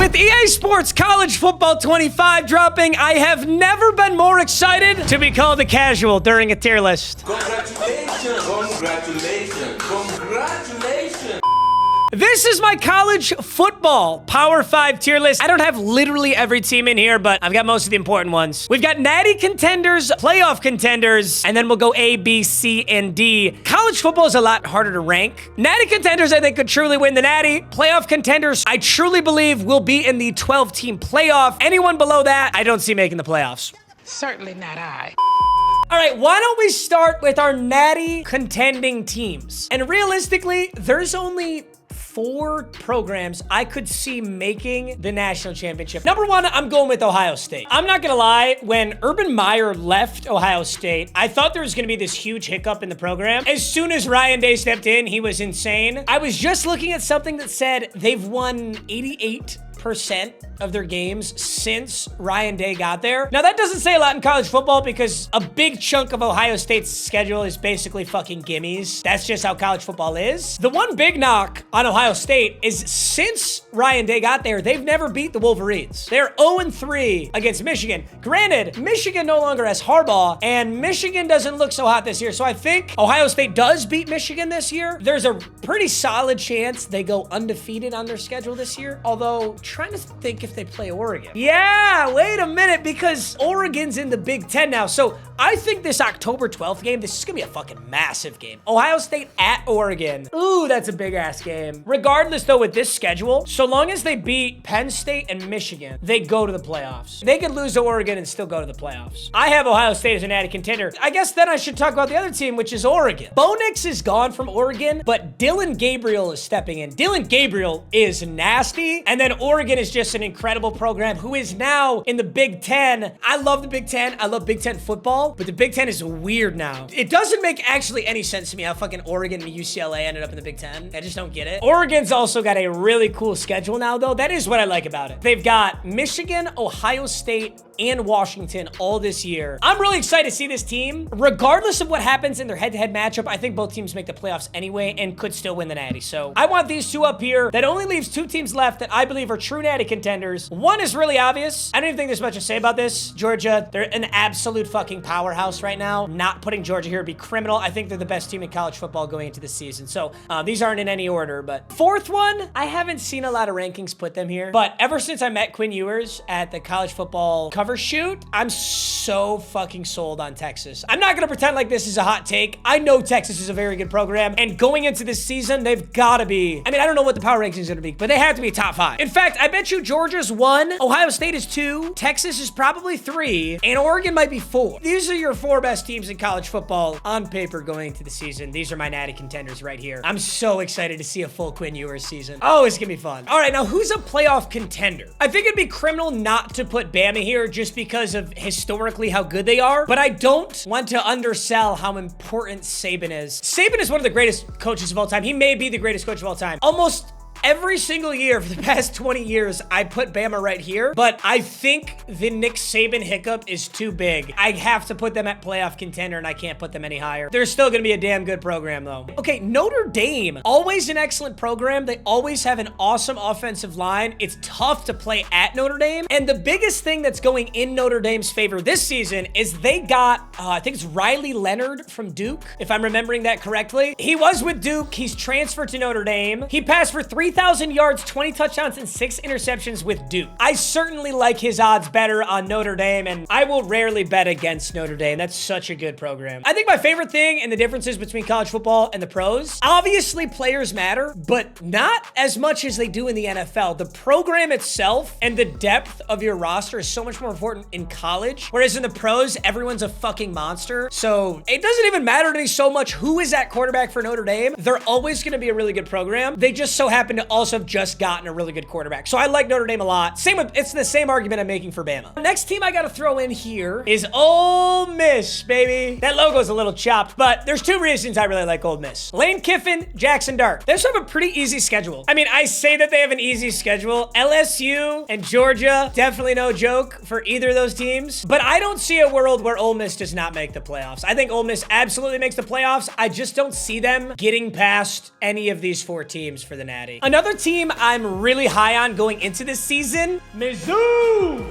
With EA Sports College Football 25 dropping, I have never been more excited to be called a casual during a tier list. Congratulations, congratulations, congratulations. This is my college football Power 5 tier list. I don't have literally every team in here, but I've got most of the important ones. We've got natty contenders, playoff contenders, and then we'll go A, B, C, and D. College football is a lot harder to rank. Natty contenders, I think, could truly win the natty. Playoff contenders, I truly believe will be in the 12-team playoff. Anyone below that, I don't see making the playoffs. Certainly not I. All right, why don't we start with our natty contending teams? And realistically, there's only 4 programs I could see making the national championship. Number 1, I'm going with Ohio State. I'm not gonna lie, when Urban Meyer left Ohio State, I thought there was gonna be this huge hiccup in the program. As soon as Ryan Day stepped in, he was insane. I was just looking at something that said they've won 88% of their games since Ryan Day got there. Now, that doesn't say a lot in college football because a big chunk of Ohio State's schedule is basically fucking gimmies. That's just how college football is. The one big knock on Ohio State is since Ryan Day got there, they've never beat the Wolverines. They're 0-3 against Michigan. Granted, Michigan no longer has Harbaugh, and Michigan doesn't look so hot this year, so I think Ohio State does beat Michigan this year. There's a pretty solid chance they go undefeated on their schedule this year, although trying to think if they play Oregon. Yeah, wait a minute, because Oregon's in the Big Ten now. So I think this October 12th game, this is gonna be a fucking massive game. Ohio State at Oregon. Ooh, that's a big ass game. Regardless though, with this schedule, so long as they beat Penn State and Michigan, they go to the playoffs. They could lose to Oregon and still go to the playoffs. I have Ohio State as a natty contender. I guess then I should talk about the other team, which is Oregon. Bo Nix is gone from Oregon, but Dylan Gabriel is stepping in. Dylan Gabriel is nasty, and then Oregon is just an incredible program who is now in the Big Ten. I love the Big Ten. I love Big Ten football, but the Big Ten is weird now. It doesn't make actually any sense to me how fucking Oregon and UCLA ended up in the Big Ten. I just don't get it. Oregon's also got a really cool schedule now, though. That is what I like about it. They've got Michigan, Ohio State, and Washington all this year. I'm really excited to see this team. Regardless of what happens in their head-to-head matchup, I think both teams make the playoffs anyway and could still win the natty. So I want these two up here. That only leaves 2 teams left that I believe are true natty contenders. One is really obvious. I don't even think there's much to say about this. Georgia, they're an absolute fucking powerhouse right now. Not putting Georgia here would be criminal. I think they're the best team in college football going into the season. So these aren't in any order, but 4th one, I haven't seen a lot of rankings put them here, but ever since I met Quinn Ewers at the college football cover shoot, I'm so fucking sold on Texas. I'm not gonna pretend like this is a hot take. I know Texas is a very good program, and going into this season, they've gotta be, I mean, I don't know what the power rankings is gonna be, but they have to be top 5. In fact, I bet you Georgia's 1, Ohio State is 2, Texas is probably 3, and Oregon might be 4. These are your 4 best teams in college football on paper going into the season. These are my natty contenders right here. I'm so excited to see a full Quinn Ewers season. Oh, it's gonna be fun. All right, now who's a playoff contender? I think it'd be criminal not to put Bama here just because of historically how good they are, but I don't want to undersell how important Saban is. Saban is one of the greatest coaches of all time. He may be the greatest coach of all time. Almost every single year for the past 20 years, I put Bama right here, but I think the Nick Saban hiccup is too big. I have to put them at playoff contender, and I can't put them any higher. They're still gonna be a damn good program, though. Okay, Notre Dame, always an excellent program. They always have an awesome offensive line. It's tough to play at Notre Dame, and the biggest thing that's going in Notre Dame's favor this season is they got, I think it's Riley Leonard from Duke, if I'm remembering that correctly. He was with Duke. He's transferred to Notre Dame. He passed for 3,000 yards, 20 touchdowns, and 6 interceptions with Duke. I certainly like his odds better on Notre Dame, and I will rarely bet against Notre Dame. That's such a good program. I think my favorite thing and the differences between college football and the pros, obviously players matter, but not as much as they do in the NFL. The program itself and the depth of your roster is so much more important in college, whereas in the pros, everyone's a fucking monster. So it doesn't even matter to me so much who is at quarterback for Notre Dame. They're always going to be a really good program. They just so happen to also have just gotten a really good quarterback. So I like Notre Dame a lot. Same with, it's the same argument I'm making for Bama. Next team I got to throw in here is Ole Miss, baby. That logo's a little chopped, but there's 2 reasons I really like Ole Miss. Lane Kiffin, Jackson Dart. They also have a pretty easy schedule. I mean, I say that they have an easy schedule. LSU and Georgia, definitely no joke for either of those teams, but I don't see a world where Ole Miss does not make the playoffs. I think Ole Miss absolutely makes the playoffs. I just don't see them getting past any of these 4 teams for the Natty. Another Another team I'm really high on going into this season, Mizzou.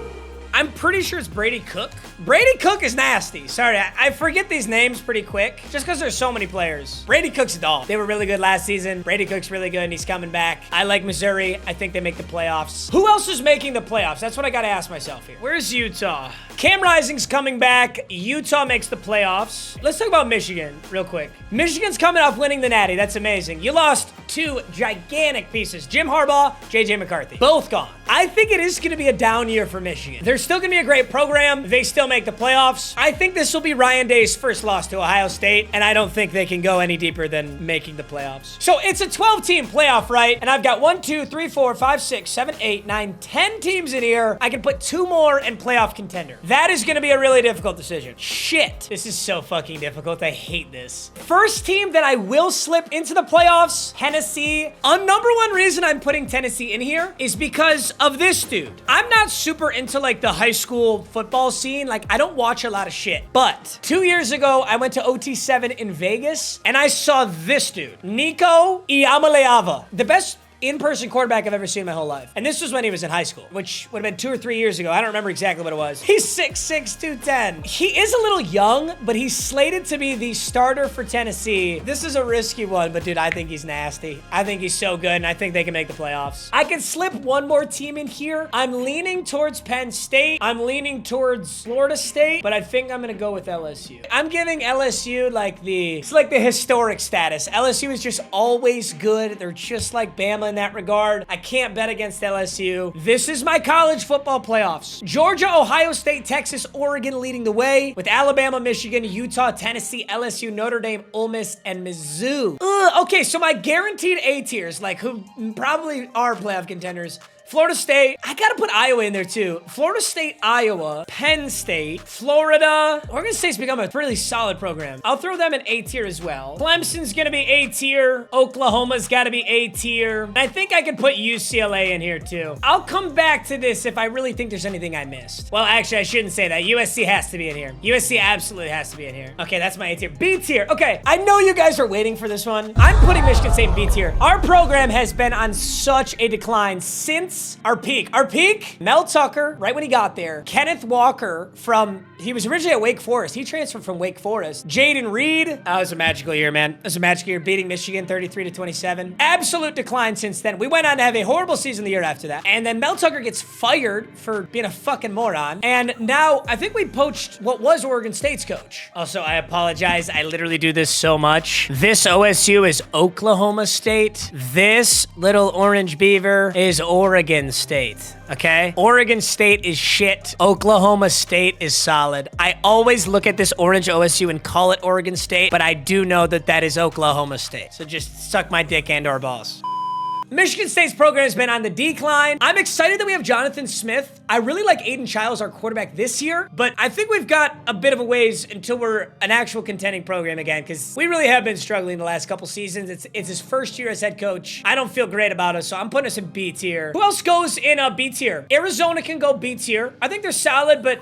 I'm pretty sure it's Brady Cook. Brady Cook is nasty. Sorry, I forget these names pretty quick just because there's so many players. Brady Cook's a dog. They were really good last season. Brady Cook's really good and he's coming back. I like Missouri. I think they make the playoffs. Who else is making the playoffs? That's what I got to ask myself here. Where's Utah? Cam Rising's coming back. Utah makes the playoffs. Let's talk about Michigan real quick. Michigan's coming off winning the Natty. That's amazing. You lost two gigantic pieces. Jim Harbaugh, JJ McCarthy. Both gone. I think it is going to be a down year for Michigan. They're still going to be a great program. They still make the playoffs. I think this will be Ryan Day's first loss to Ohio State, and I don't think they can go any deeper than making the playoffs. So it's a 12-team playoff, right? And I've got 1, 2, 3, 4, 5, 6, 7, 8, 9, 10 teams in here. I can put 2 more in playoff contender. That is going to be a really difficult decision. Shit. This is so fucking difficult. I hate this. First team that I will slip into the playoffs, Tennessee. Number one reason I'm putting Tennessee in here is because of this dude. I'm not super into like the high school football scene. Like I don't watch a lot of shit. But 2 years ago, I went to OT7 in Vegas and I saw this dude, Nico Iamaleava, the best in-person quarterback I've ever seen in my whole life. And this was when he was in high school, which would have been 2 or 3 years ago. I don't remember exactly what it was. He's 6'6", 210. He is a little young, but he's slated to be the starter for Tennessee. This is a risky one, but dude, I think he's nasty. I think he's so good, and I think they can make the playoffs. I can slip one more team in here. I'm leaning towards Penn State. I'm leaning towards Florida State, but I think I'm gonna go with LSU. I'm giving LSU it's like the historic status. LSU is just always good. They're just like Bama in that regard. I can't bet against LSU. This is my college football playoffs. Georgia, Ohio State, Texas, Oregon leading the way with Alabama, Michigan, Utah, Tennessee, LSU, Notre Dame, Ole Miss, and Mizzou. Okay, so my guaranteed A tiers, like who probably are playoff contenders. Florida State. I gotta put Iowa in there too. Florida State, Iowa, Penn State, Florida. Oregon State's become a really solid program. I'll throw them in A tier as well. Clemson's gonna be A tier. Oklahoma's gotta be A tier. I think I could put UCLA in here too. I'll come back to this if I really think there's anything I missed. Well, actually, I shouldn't say that. USC has to be in here. USC absolutely has to be in here. Okay, that's my A tier. B tier. Okay, I know you guys are waiting for this one. I'm putting Michigan State in B tier. Our program has been on such a decline since our peak. Our peak, Mel Tucker, right when he got there. Kenneth Walker he was originally at Wake Forest. He transferred from Wake Forest. Jaden Reed. That was a magical year, man. It was a magical year beating Michigan 33-27. Absolute decline since then. We went on to have a horrible season the year after that. And then Mel Tucker gets fired for being a fucking moron. And now I think we poached what was Oregon State's coach. Also, I apologize. I literally do this so much. This OSU is Oklahoma State. This little orange beaver is Oregon State. Okay? Oregon State is shit. Oklahoma State is solid. I always look at this orange OSU and call it Oregon State, but I do know that that is Oklahoma State. So just suck my dick and/or balls. Michigan State's program has been on the decline. I'm excited that we have Jonathan Smith. I really like Aiden Childs, our quarterback this year, but I think we've got a bit of a ways until we're an actual contending program again, because we really have been struggling the last couple seasons. It's his first year as head coach. I don't feel great about us, so I'm putting us in B tier. Who else goes in a B tier? Arizona can go B tier. I think they're solid, but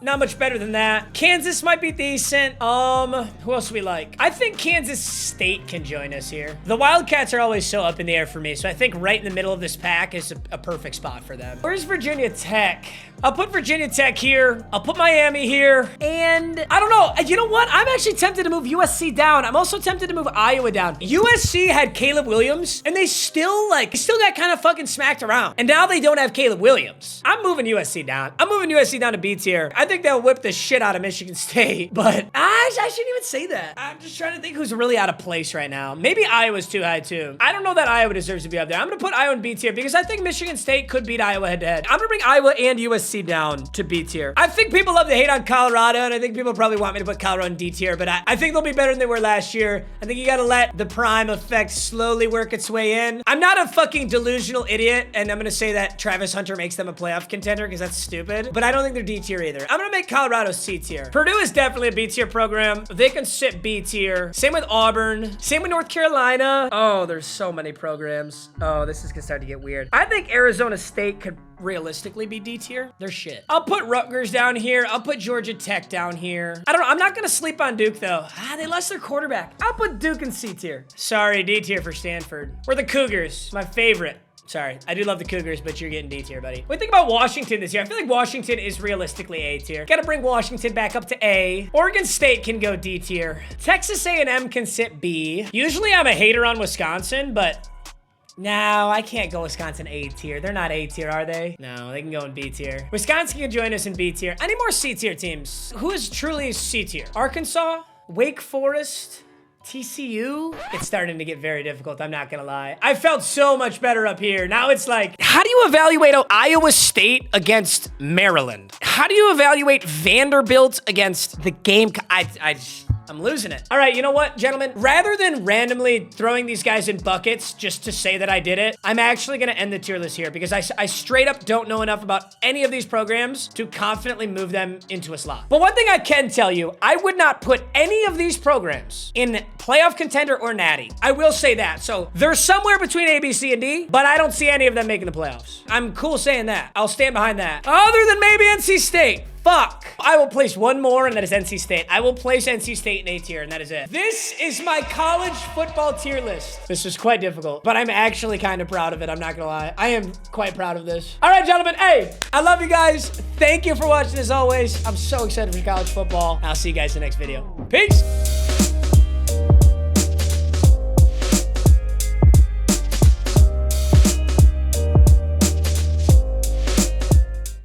not much better than that. Kansas might be decent. Who else do we like? I think Kansas State can join us here. The Wildcats are always so up in the air for me, so I think right in the middle of this pack is a perfect spot for them. Where's Virginia Tech? I'll put Virginia Tech here. I'll put Miami here. And I don't know. You know what? I'm actually tempted to move USC down. I'm also tempted to move Iowa down. USC had Caleb Williams, and they still got kind of fucking smacked around. And now they don't have Caleb Williams. I'm moving USC down. I'm moving USC down to B tier. I think they'll whip the shit out of Michigan State, but I shouldn't even say that. I'm just trying to think who's really out of place right now. Maybe Iowa's too high too. I don't know that Iowa deserves to be up there. I'm gonna put Iowa in B tier because I think Michigan State could beat Iowa head to head. I'm gonna bring Iowa and USC down to B tier. I think people love to hate on Colorado, and I think people probably want me to put Colorado in D tier, but I think they'll be better than they were last year. I think you gotta let the prime effect slowly work its way in. I'm not a fucking delusional idiot, and I'm gonna say that Travis Hunter makes them a playoff contender because that's stupid, but I don't think they're D tier either. I'm gonna make Colorado C tier. Purdue is definitely a B tier program. They can sit B tier. Same with Auburn. Same with North Carolina. Oh, there's so many programs. Oh, this is gonna start to get weird. I think Arizona State could realistically be D tier. They're shit. I'll put Rutgers down here. I'll put Georgia Tech down here. I don't know. I'm not going to sleep on Duke, though. They lost their quarterback. I'll put Duke in C tier. Sorry, D tier for Stanford. We're the Cougars. My favorite. Sorry, I do love the Cougars, but you're getting D tier, buddy. What do you think about Washington this year? I feel like Washington is realistically A tier. Gotta bring Washington back up to A. Oregon State can go D tier. Texas A&M can sit B. Usually I'm a hater on Wisconsin, but no, I can't go Wisconsin A tier. They're not A tier, are they? No, they can go in B tier. Wisconsin can join us in B tier. I need more C tier teams. Who is truly C tier? Arkansas, Wake Forest, TCU? It's starting to get very difficult, I'm not gonna lie. I felt so much better up here. Now it's like, how do you evaluate Iowa State against Maryland? How do you evaluate Vanderbilt against the game? I'm losing it. All right, you know what, gentlemen? Rather than randomly throwing these guys in buckets just to say that I did it, I'm actually gonna end the tier list here because I straight up don't know enough about any of these programs to confidently move them into a slot. But one thing I can tell you, I would not put any of these programs in playoff contender or natty. I will say that. So they're somewhere between A, B, C, and D, but I don't see any of them making the playoffs. I'm cool saying that. I'll stand behind that. Other than maybe NC State. Fuck. I will place one more, and that is NC State. I will place NC State in A tier, and that is it. This is my college football tier list. This was quite difficult, but I'm actually kind of proud of it. I'm not gonna lie. I am quite proud of this. All right, gentlemen. Hey, I love you guys. Thank you for watching as always. I'm so excited for college football. I'll see you guys in the next video. Peace.